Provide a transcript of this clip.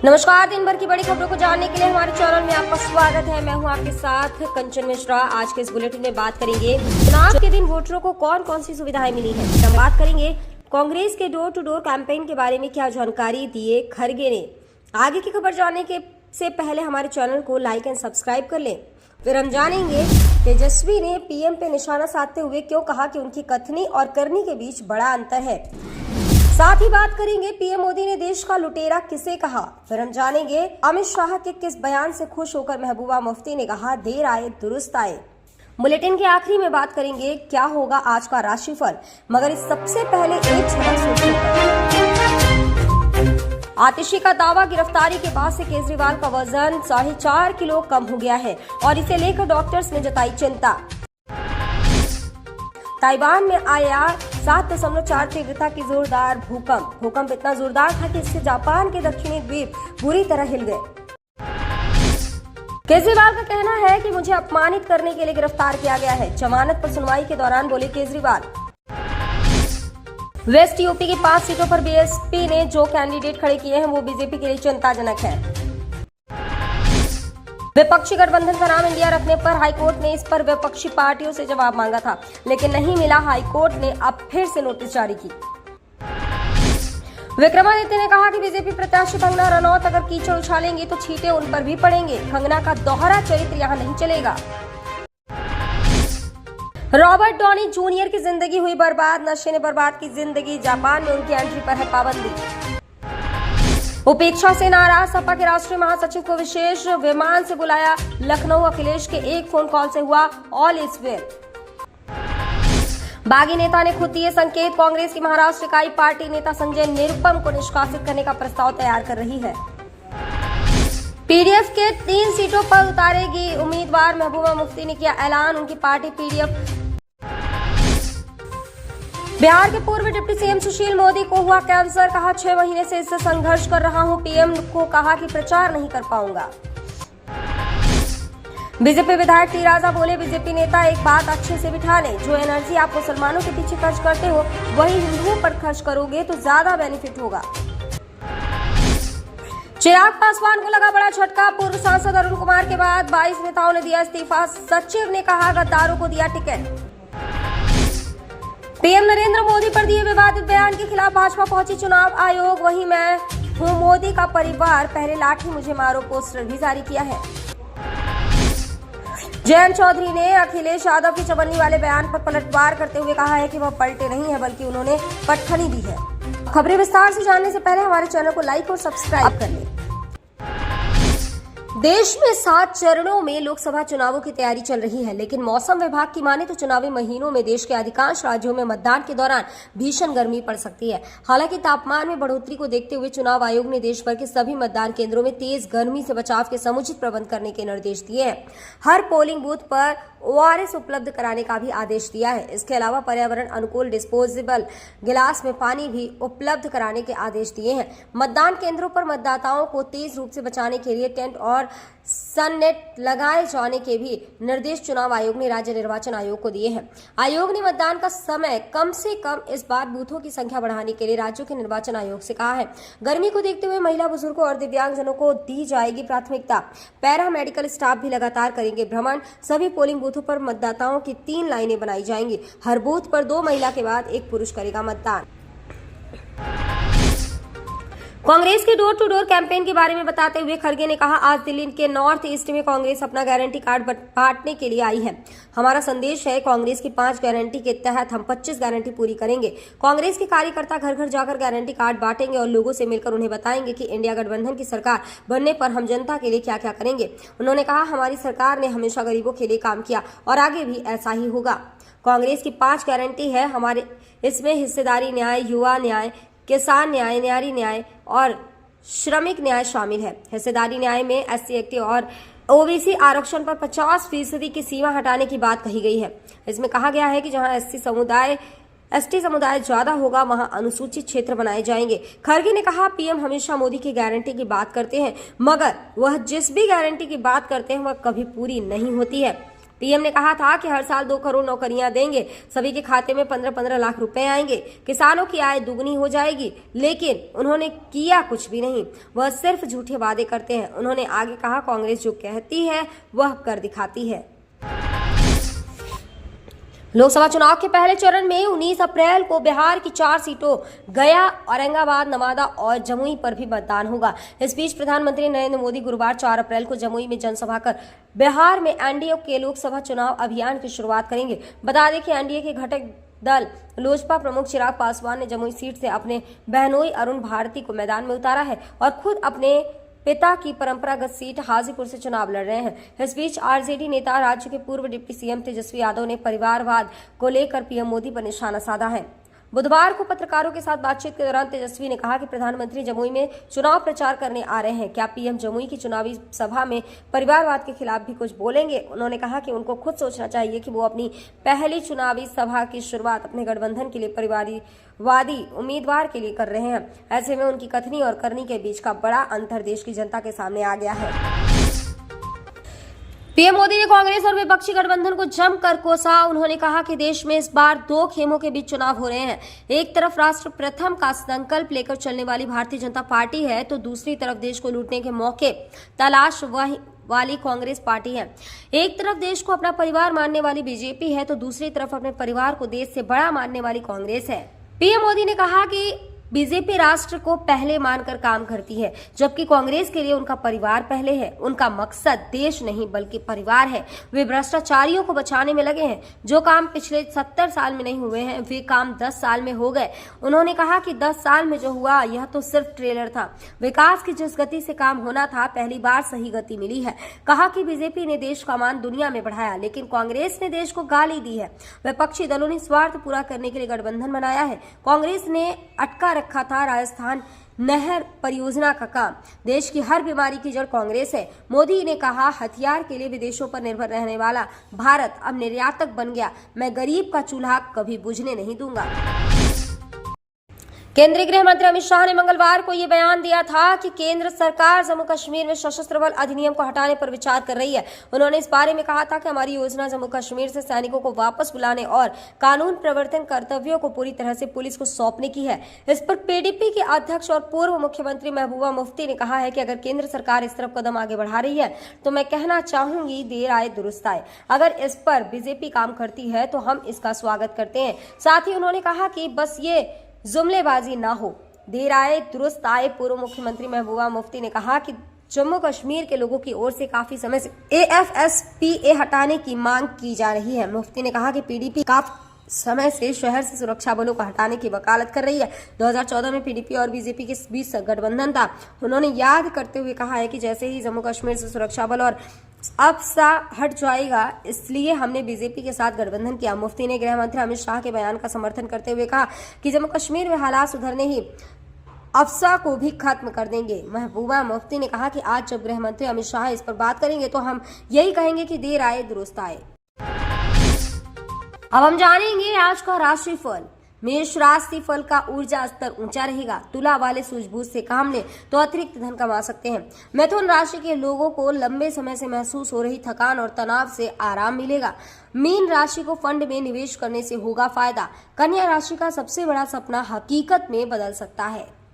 नमस्कार। दिन भर की बड़ी खबरों को जानने के लिए हमारे चैनल में आपका स्वागत है। मैं हूं आपके साथ कंचन मिश्रा। आज के इस बुलेटिन में बात करेंगे चुनाव के दिन वोटरों को कौन कौन सी सुविधाएं मिली है। हम बात करेंगे कांग्रेस के डोर टू डोर कैंपेन के बारे में क्या जानकारी दिए खड़गे ने। आगे की खबर जानने के से पहले हमारे चैनल को लाइक एंड सब्सक्राइब कर लें। फिर हम जानेंगे तेजस्वी ने पीएम पे निशाना साधते हुए क्यों कहा कि उनकी कथनी और करनी के बीच बड़ा अंतर है। साथ ही बात करेंगे पीएम मोदी ने देश का लुटेरा किसे कहा। फिर हम जानेंगे अमित शाह के किस बयान से खुश होकर महबूबा मुफ्ती ने कहा देर आए दुरुस्त आए। बुलेटिन के आखिरी में बात करेंगे क्या होगा आज का राशिफल, मगर इस सबसे पहले एक झलक सुर्खियों पर। आतिशी का दावा, गिरफ्तारी के बाद से केजरीवाल का वजन 4.5 किलो कम हो गया है और इसे लेकर डॉक्टर्स ने जताई चिंता। ताइवान में आया 7.4 तीव्रता की जोरदार भूकंप इतना जोरदार था कि इससे जापान के दक्षिणी द्वीप बुरी तरह हिल गए। केजरीवाल का कहना है कि मुझे अपमानित करने के लिए गिरफ्तार किया गया है। जमानत पर सुनवाई के दौरान बोले केजरीवाल। वेस्ट यूपी की 5 सीटों पर बीएसपी ने जो कैंडिडेट खड़े किए हैं वो बीजेपी के लिए चिंताजनक है। विपक्षी गठबंधन का नाम इंडिया रखने पर हाईकोर्ट ने इस पर विपक्षी पार्टियों से जवाब मांगा था, लेकिन नहीं मिला। हाईकोर्ट ने अब फिर से नोटिस जारी की। विक्रमादित्य ने कहा कि बीजेपी प्रत्याशी कंगना रनौत अगर कीचड़ उछालेंगे तो छींटे उन पर भी पड़ेंगे। कंगना का दोहरा चरित्र यहां नहीं चलेगा। रॉबर्ट डॉनी जूनियर की जिंदगी हुई बर्बाद, नशे ने बर्बाद की जिंदगी। जापान में उनकी एंट्री पर है पाबंदी। उपेक्षा से नाराज सपा के राष्ट्रीय महासचिव को विशेष विमान से बुलाया लखनऊ। अखिलेश के एक फोन कॉल से हुआ ऑल इज वेल। बागी नेता ने खुद दिए संकेत। कांग्रेस की महाराष्ट्र इकाई पार्टी नेता संजय निरुपम को निष्कासित करने का प्रस्ताव तैयार कर रही है। पीडीएफ के 3 सीटों पर उतारेगी उम्मीदवार। महबूबा मुफ्ती ने किया ऐलान, उनकी पार्टी पीडीएफ। बिहार के पूर्व डिप्टी सीएम सुशील मोदी को हुआ कैंसर, कहा 6 महीने से इससे संघर्ष कर रहा हूं। पीएम को कहा कि प्रचार नहीं कर पाऊंगा। बीजेपी विधायक टी राजा बोले बीजेपी नेता एक बात अच्छे से बिठा लें, जो एनर्जी आप मुसलमानों के पीछे खर्च करते हो वही हिंदुओं पर खर्च करोगे तो ज्यादा बेनिफिट होगा। चिराग पासवान को लगा बड़ा झटका। पूर्व सांसद अरुण कुमार के बाद 22 नेताओं ने दिया इस्तीफा। सचिव ने कहा गद्दारों को दिया टिकट। पीएम नरेंद्र मोदी पर दिए विवादित बयान के खिलाफ भाजपा पहुंची चुनाव आयोग। वहीं मैं हूं मोदी का परिवार, पहले लाठी मुझे मारो पोस्टर भी जारी किया है। जयंत चौधरी ने अखिलेश यादव की चवन्नी वाले बयान पर पलटवार करते हुए कहा है कि वह पलटे नहीं है बल्कि उन्होंने पटखनी दी है। खबरें विस्तार से जानने से पहले हमारे चैनल को लाइक और सब्सक्राइब कर लें। देश में 7 चरणों में लोकसभा चुनावों की तैयारी चल रही है, लेकिन मौसम विभाग की माने तो चुनावी महीनों में देश के अधिकांश राज्यों में मतदान के दौरान भीषण गर्मी पड़ सकती है। हालांकि तापमान में बढ़ोतरी को देखते हुए चुनाव आयोग ने देश भर के सभी मतदान केंद्रों में तेज गर्मी से बचाव के समुचित प्रबंध करने के निर्देश दिए हैं। हर पोलिंग बूथ पर ओआरएस उपलब्ध कराने का भी आदेश दिया है। इसके अलावा पर्यावरण अनुकूल डिस्पोजेबल गिलास में पानी भी उपलब्ध कराने के आदेश दिए हैं। मतदान केंद्रों पर मतदाताओं को तेज धूप से बचाने के लिए टेंट और सननेट लगाए जाने के भी निर्देश चुनाव आयोग ने राज्य निर्वाचन आयोग को दिए हैं। आयोग ने मतदान का समय कम से कम इस बार बूथों की संख्या बढ़ाने के लिए राज्यों के निर्वाचन आयोग से कहा है। गर्मी को देखते हुए महिला, बुजुर्गों और दिव्यांगजनों को दी जाएगी प्राथमिकता। पैरा मेडिकल स्टाफ भी लगातार करेंगे भ्रमण। सभी पोलिंग बूथों पर मतदाताओं की 3 लाइनें बनाई जाएंगी। हर बूथ पर 2 महिला के बाद 1 पुरुष करेगा मतदान। कांग्रेस के डोर टू डोर कैंपेन के बारे में बताते हुए खड़गे ने कहा आज दिल्ली के नॉर्थ ईस्ट में कांग्रेस अपना गारंटी कार्ड बांटने के लिए आई है। हमारा संदेश है कांग्रेस की 5 गारंटी के तहत हम 25 गारंटी पूरी करेंगे। कांग्रेस के कार्यकर्ता घर घर जाकर गारंटी कार्ड बांटेंगे और लोगों से मिलकर उन्हें बताएंगे कि इंडिया गठबंधन की सरकार बनने पर हम जनता के लिए क्या क्या करेंगे। उन्होंने कहा हमारी सरकार ने हमेशा गरीबों के लिए काम किया और आगे भी ऐसा ही होगा। कांग्रेस की 5 गारंटी है हमारे, इसमें हिस्सेदारी न्याय, युवा न्याय, किसान न्याय, न्यारी न्याय और श्रमिक न्याय शामिल है। हिस्सेदारी न्याय में एससी एसटी और ओबीसी आरक्षण पर 50% की सीमा हटाने की बात कही गई है। इसमें कहा गया है कि जहां एसटी समुदाय ज्यादा होगा वहां अनुसूचित क्षेत्र बनाए जाएंगे। खड़गे ने कहा पीएम हमेशा मोदी की गारंटी की बात करते हैं, मगर वह जिस भी गारंटी की बात करते हैं वह कभी पूरी नहीं होती है। पीएम ने कहा था कि हर साल 2 करोड़ नौकरियां देंगे, सभी के खाते में 15-15 लाख रुपए आएंगे, किसानों की आय दुगनी हो जाएगी, लेकिन उन्होंने किया कुछ भी नहीं। वह सिर्फ झूठे वादे करते हैं। उन्होंने आगे कहा, कांग्रेस जो कहती है वह कर दिखाती है। लोकसभा चुनाव के पहले चरण में 19 अप्रैल को बिहार की 4 सीटों गया, औरंगाबाद, नवादा और जमुई पर भी मतदान होगा। इस बीच प्रधानमंत्री नरेंद्र मोदी गुरुवार 4 अप्रैल को जमुई में जनसभा कर बिहार में एनडीए के लोकसभा चुनाव अभियान की शुरुआत करेंगे। बता दें कि एनडीए के घटक दल लोजपा प्रमुख चिराग पासवान ने जमुई सीट से अपने बहनोई अरुण भारती को मैदान में उतारा है और खुद अपने पिता की परंपरागत सीट हाजीपुर से चुनाव लड़ रहे हैं। इस बीच आरजेडी नेता राज्य के पूर्व डिप्टी सीएम तेजस्वी यादव ने परिवारवाद को लेकर पीएम मोदी पर निशाना साधा है। बुधवार को पत्रकारों के साथ बातचीत के दौरान तेजस्वी ने कहा कि प्रधानमंत्री जमुई में चुनाव प्रचार करने आ रहे हैं, क्या पीएम जमुई की चुनावी सभा में परिवारवाद के खिलाफ भी कुछ बोलेंगे? उन्होंने कहा कि उनको खुद सोचना चाहिए कि वो अपनी पहली चुनावी सभा की शुरुआत अपने गठबंधन के लिए परिवारवादी उम्मीदवार के लिए कर रहे हैं। ऐसे में उनकी कथनी और करनी के बीच का बड़ा अंतर देश की जनता के सामने आ गया है। पीएम मोदी ने कांग्रेस और विपक्षी गठबंधन को जमकर कोसा। उन्होंने कहा कि देश में इस बार 2 खेमों के बीच चुनाव हो रहे हैं। एक तरफ राष्ट्र प्रथम का संकल्प लेकर चलने वाली भारतीय जनता पार्टी है, तो दूसरी तरफ देश को लूटने के मौके तलाश वाली कांग्रेस पार्टी है। एक तरफ देश को अपना परिवार मानने वाली बीजेपी है, तो दूसरी तरफ अपने परिवार को देश से बड़ा मानने वाली कांग्रेस है। पीएम मोदी ने कहा कि बीजेपी राष्ट्र को पहले मानकर काम करती है, जबकि कांग्रेस के लिए उनका परिवार पहले है। उनका मकसद देश नहीं बल्कि परिवार है। वे भ्रष्टाचारियों को बचाने में लगे हैं। जो काम पिछले 70 साल में नहीं हुए हैं, वे काम 10 साल में हो गए। उन्होंने कहा कि 10 साल में जो हुआ यह तो सिर्फ ट्रेलर था। विकास की जिस गति से काम होना था, पहली बार सही गति मिली है। कहा कि बीजेपी ने देश का मान दुनिया में बढ़ाया, लेकिन कांग्रेस ने देश को गाली दी है। विपक्षी दलों ने स्वार्थ पूरा करने के लिए गठबंधन बनाया है। कांग्रेस ने अटका रखा था राजस्थान नहर परियोजना का काम। देश की हर बीमारी की जड़ कांग्रेस है। मोदी ने कहा, हथियार के लिए विदेशों पर निर्भर रहने वाला भारत अब निर्यातक बन गया। मैं गरीब का चूल्हा कभी बुझने नहीं दूंगा। केंद्रीय गृह मंत्री अमित शाह ने मंगलवार को ये बयान दिया था कि केंद्र सरकार जम्मू कश्मीर में सशस्त्र बल अधिनियम को हटाने पर विचार कर रही है। उन्होंने इस बारे में कहा था कि हमारी योजना जम्मू कश्मीर से सैनिकों को वापस बुलाने और कानून प्रवर्तन कर्तव्यों को पूरी तरह से पुलिस को सौंपने की है। इस पर पीडीपी के अध्यक्ष और पूर्व मुख्यमंत्री महबूबा मुफ्ती ने कहा है कि अगर केंद्र सरकार इस तरफ कदम आगे बढ़ा रही है तो मैं कहना चाहूंगी, देर आए दुरुस्त आए। अगर इस पर बीजेपी काम करती है तो हम इसका स्वागत करते हैं। साथ ही उन्होंने कहा कि बस ये जुमलेबाजी ना हो, देर आए दुरुस्त आए। पूर्व मुख्यमंत्री महबूबा मुफ्ती ने कहा कि जम्मू कश्मीर के लोगों की ओर से काफी समय से AFSPA हटाने की मांग की जा रही है। मुफ्ती ने कहा कि पीडीपी काफी समय से शहर से सुरक्षा बलों को हटाने की वकालत कर रही है। 2014 में पीडीपी और बीजेपी के बीच गठबंधन था। उन्होंने याद करते हुए कहा है कि जैसे ही जम्मू कश्मीर से सुरक्षा बल और अफसा हट जाएगा, इसलिए हमने बीजेपी के साथ गठबंधन किया। मुफ्ती ने गृह मंत्री अमित शाह के बयान का समर्थन करते हुए कहा कि जम्मू कश्मीर में हालात सुधरने ही अफसा को भी खत्म कर देंगे। महबूबा मुफ्ती ने कहा कि आज जब गृह मंत्री अमित शाह इस पर बात करेंगे तो हम यही कहेंगे कि देर आए दुरुस्त आए। अब हम जानेंगे आज का राशि फल। मेष राशि फल का ऊर्जा स्तर ऊंचा रहेगा। तुला वाले सूझबूझ से काम लें तो अतिरिक्त धन कमा सकते हैं। मिथुन राशि के लोगों को लंबे समय से महसूस हो रही थकान और तनाव से आराम मिलेगा। मीन राशि को फंड में निवेश करने से होगा फायदा। कन्या राशि का सबसे बड़ा सपना हकीकत में बदल सकता है।